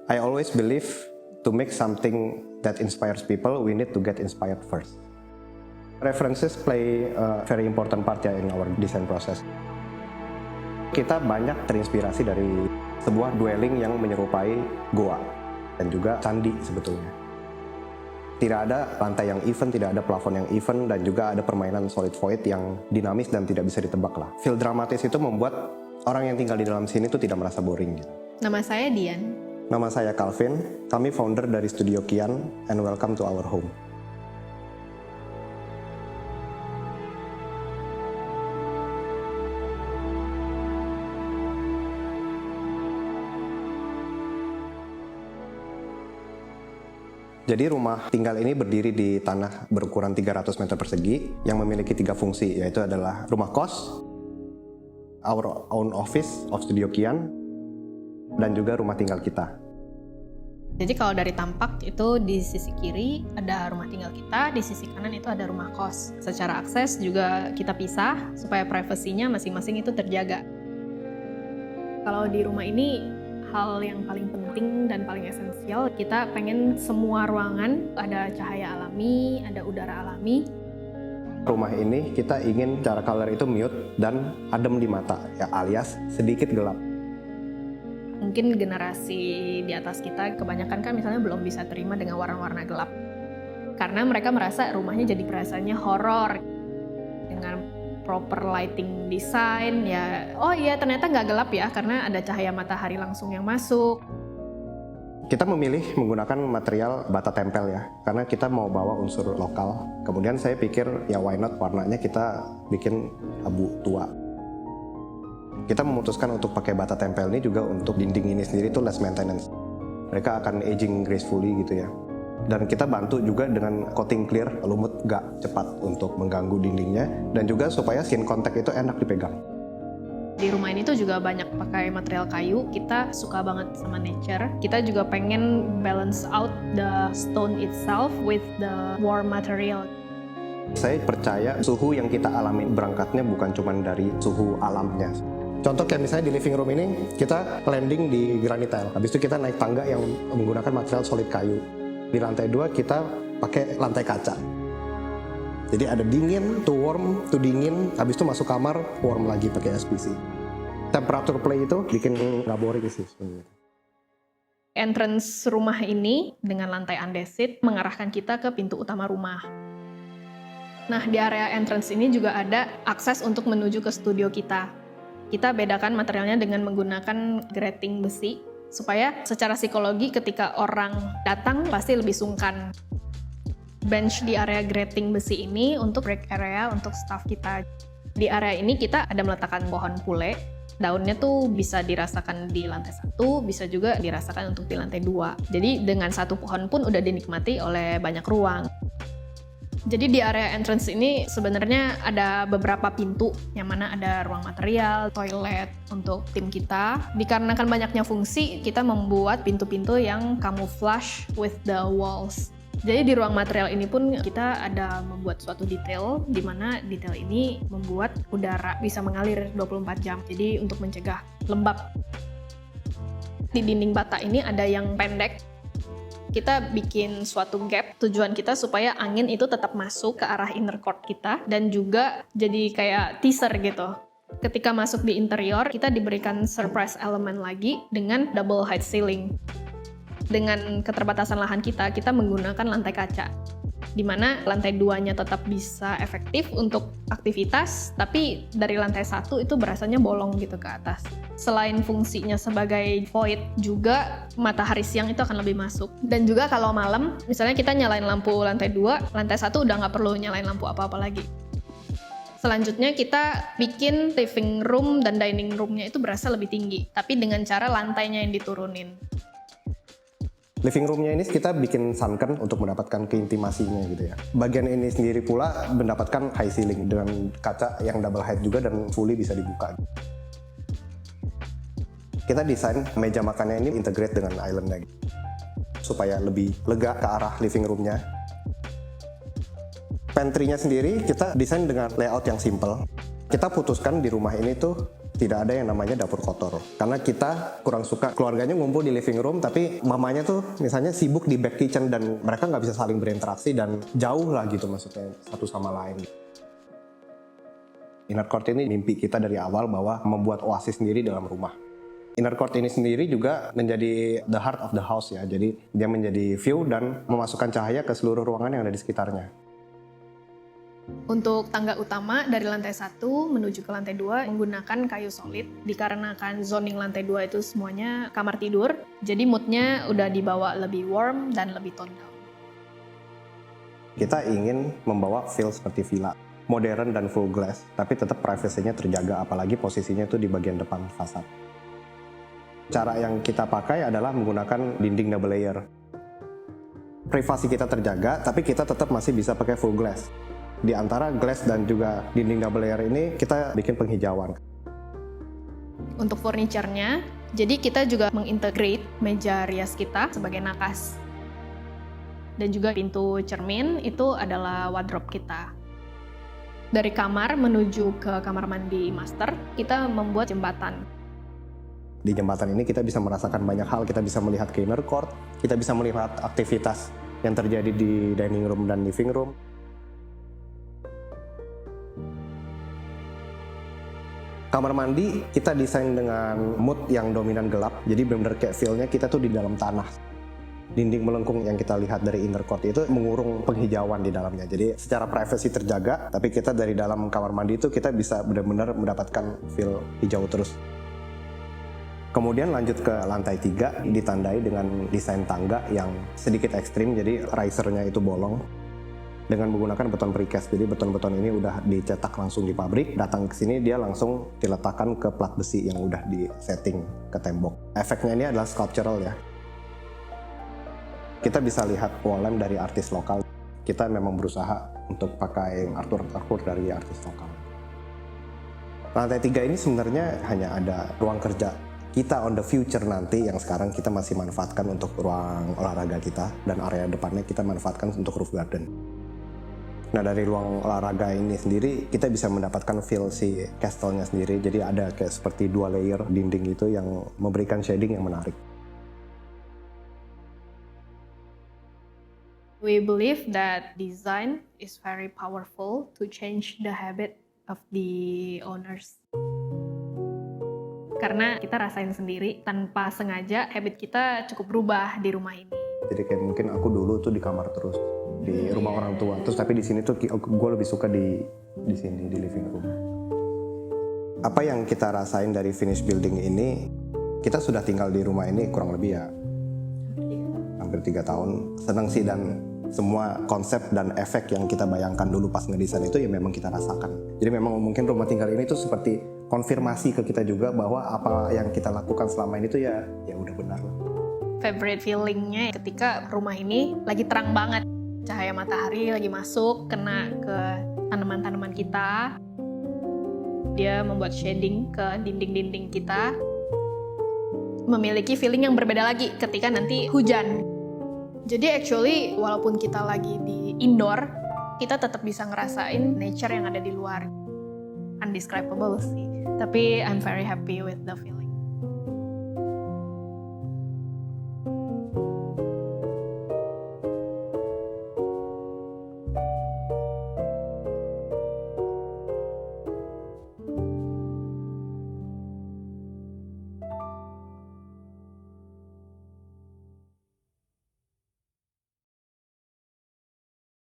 I always believe to make something that inspires people, we need to get inspired first. References play a very important part ya in our design process. Kita banyak terinspirasi dari sebuah dwelling yang menyerupai goa dan juga candi sebetulnya. Tidak ada lantai yang even, tidak ada plafon yang even, dan juga ada permainan solid void yang dinamis dan tidak bisa ditebak lah. Feel dramatis itu membuat orang yang tinggal di dalam sini itu tidak merasa boring gitu. Nama saya Dian. Nama saya Kalvin, kami founder dari Studio Kian, and welcome to our home. Jadi rumah tinggal ini berdiri di tanah berukuran 300 meter persegi yang memiliki 3 fungsi, yaitu adalah rumah kos, our own office of Studio Kian, dan juga rumah tinggal kita. Jadi kalau dari tampak itu di sisi kiri ada rumah tinggal kita, di sisi kanan itu ada rumah kos. Secara akses juga kita pisah supaya privasinya masing-masing itu terjaga. Kalau di rumah ini hal yang paling penting dan paling esensial, kita pengen semua ruangan ada cahaya alami, ada udara alami. Rumah ini kita ingin cara color itu mute dan adem di mata, ya alias sedikit gelap. Mungkin generasi di atas kita kebanyakan kan misalnya belum bisa terima dengan warna-warna gelap. Karena mereka merasa rumahnya jadi rasanya horor. Dengan proper lighting design ya, oh iya ternyata nggak gelap ya karena ada cahaya matahari langsung yang masuk. Kita memilih menggunakan material bata tempel ya, karena kita mau bawa unsur lokal. Kemudian saya pikir ya why not warnanya kita bikin abu tua. Kita memutuskan untuk pakai bata tempel ini juga untuk dinding ini sendiri tuh less maintenance. Mereka akan aging gracefully gitu ya. Dan kita bantu juga dengan coating clear, lumut gak cepat untuk mengganggu dindingnya, dan juga supaya skin contact itu enak dipegang. Di rumah ini tuh juga banyak pakai material kayu, kita suka banget sama nature. Kita juga pengen balance out the stone itself with the warm material. Saya percaya suhu yang kita alami berangkatnya bukan cuma dari suhu alamnya. Contoh kayak misalnya di living room ini, kita landing di granite tile. Habis itu kita naik tangga yang menggunakan material solid kayu. Di lantai 2 kita pakai lantai kaca. Jadi ada dingin, to warm, to dingin. Habis itu masuk kamar, warm lagi pakai SPC. Temperature play itu bikin nggak boring sih. Entrance rumah ini dengan lantai undesit mengarahkan kita ke pintu utama rumah. Nah, di area entrance ini juga ada akses untuk menuju ke studio kita. Kita bedakan materialnya dengan menggunakan grating besi, supaya secara psikologi ketika orang datang pasti lebih sungkan. Bench di area grating besi ini untuk break area untuk staff kita. Di area ini kita ada meletakkan pohon pule. Daunnya tuh bisa dirasakan di lantai 1, bisa juga dirasakan untuk di lantai 2. Jadi dengan satu pohon pun udah dinikmati oleh banyak ruang. Jadi di area entrance ini sebenarnya ada beberapa pintu yang mana ada ruang material, toilet untuk tim kita. Dikarenakan banyaknya fungsi, kita membuat pintu-pintu yang camouflage with the walls. Jadi di ruang material ini pun kita ada membuat suatu detail, di mana detail ini membuat udara bisa mengalir 24 jam. Jadi untuk mencegah lembab. Di dinding bata ini ada yang pendek. Kita bikin suatu gap, tujuan kita supaya angin itu tetap masuk ke arah inner court kita dan juga jadi kayak teaser gitu. Ketika masuk di interior, kita diberikan surprise element lagi dengan double height ceiling. Dengan keterbatasan lahan kita menggunakan lantai kaca. Di mana lantai 2-nya tetap bisa efektif untuk aktivitas, tapi dari lantai 1 itu berasanya bolong gitu ke atas. Selain fungsinya sebagai void, juga matahari siang itu akan lebih masuk. Dan juga kalau malam, misalnya kita nyalain lampu lantai 2, lantai 1 udah nggak perlu nyalain lampu apa-apa lagi. Selanjutnya kita bikin living room dan dining room-nya itu berasa lebih tinggi, tapi dengan cara lantainya yang diturunin. Living room-nya ini kita bikin sunken untuk mendapatkan keintimasinya gitu ya. Bagian ini sendiri pula mendapatkan high ceiling dengan kaca yang double height juga dan fully bisa dibuka. Kita desain meja makannya ini integrate dengan island-nya supaya lebih lega ke arah living room-nya. Pantry-nya sendiri kita desain dengan layout yang simple. Kita putuskan di rumah ini tuh Tidak ada yang namanya dapur kotor. Karena kita kurang suka keluarganya ngumpul di living room, tapi mamanya tuh misalnya sibuk di back kitchen dan mereka nggak bisa saling berinteraksi dan jauh lah gitu maksudnya satu sama lain. Inner court ini mimpi kita dari awal bahwa membuat oasis sendiri dalam rumah. Inner court ini sendiri juga menjadi the heart of the house ya. Jadi dia menjadi view dan memasukkan cahaya ke seluruh ruangan yang ada di sekitarnya. Untuk tangga utama dari lantai 1 menuju ke lantai 2 menggunakan kayu solid. Dikarenakan zoning lantai 2 itu semuanya kamar tidur, jadi moodnya udah dibawa lebih warm dan lebih toned down. Kita ingin membawa feel seperti villa, modern dan full glass, tapi tetap privasinya terjaga, apalagi posisinya itu di bagian depan fasad. Cara yang kita pakai adalah menggunakan dinding double layer. Privasi kita terjaga, tapi kita tetap masih bisa pakai full glass. Di antara glass dan juga dinding double layer ini kita bikin penghijauan. Untuk furniture-nya, jadi kita juga mengintegrate meja rias kita sebagai nakas. Dan juga pintu cermin itu adalah wardrobe kita. Dari kamar menuju ke kamar mandi master, kita membuat jembatan. Di jembatan ini kita bisa merasakan banyak hal, kita bisa melihat ke inner court, kita bisa melihat aktivitas yang terjadi di dining room dan living room. Kamar mandi kita desain dengan mood yang dominan gelap, jadi benar-benar kayak feel-nya kita tuh di dalam tanah. Dinding melengkung yang kita lihat dari inner court itu mengurung penghijauan di dalamnya. Jadi secara privacy terjaga, tapi kita dari dalam kamar mandi itu kita bisa benar-benar mendapatkan feel hijau terus. Kemudian lanjut ke lantai 3, ditandai dengan desain tangga yang sedikit ekstrim, jadi risernya itu bolong. Dengan menggunakan beton precast, jadi beton-beton ini udah dicetak langsung di pabrik, datang ke sini dia langsung diletakkan ke plat besi yang udah di setting ke tembok. Efeknya ini adalah sculptural ya. Kita bisa lihat wall lamp dari artis lokal. Kita memang berusaha untuk pakai artwork dari artis lokal. Lantai 3 ini sebenarnya hanya ada ruang kerja kita on the future nanti, yang sekarang kita masih manfaatkan untuk ruang olahraga kita, dan area depannya kita manfaatkan untuk roof garden. Nah, dari ruang olahraga ini sendiri kita bisa mendapatkan feel si castle-nya sendiri. Jadi ada kayak seperti 2 layer dinding itu yang memberikan shading yang menarik. We believe that design is very powerful to change the habit of the owners. Karena kita rasain sendiri, tanpa sengaja habit kita cukup berubah di rumah ini. Jadi kayak mungkin aku dulu tuh di kamar terus, di rumah orang tua. Terus tapi di sini tuh gue lebih suka di sini, di living room. Apa yang kita rasain dari finish building ini, kita sudah tinggal di rumah ini kurang lebih ya hampir 3 tahun. Senang sih, dan semua konsep dan efek yang kita bayangkan dulu pas ngedesain itu ya memang kita rasakan. Jadi memang mungkin rumah tinggal ini tuh seperti konfirmasi ke kita juga bahwa apa yang kita lakukan selama ini tuh ya udah benar lah. Favorite feeling-nya ketika rumah ini lagi terang banget. Cahaya matahari lagi masuk, kena ke tanaman-tanaman kita. Dia membuat shading ke dinding-dinding kita. Memiliki feeling yang berbeda lagi ketika nanti hujan. Jadi actually, walaupun kita lagi di indoor, kita tetap bisa ngerasain nature yang ada di luar. Undescribable sih. Tapi I'm very happy with the feeling.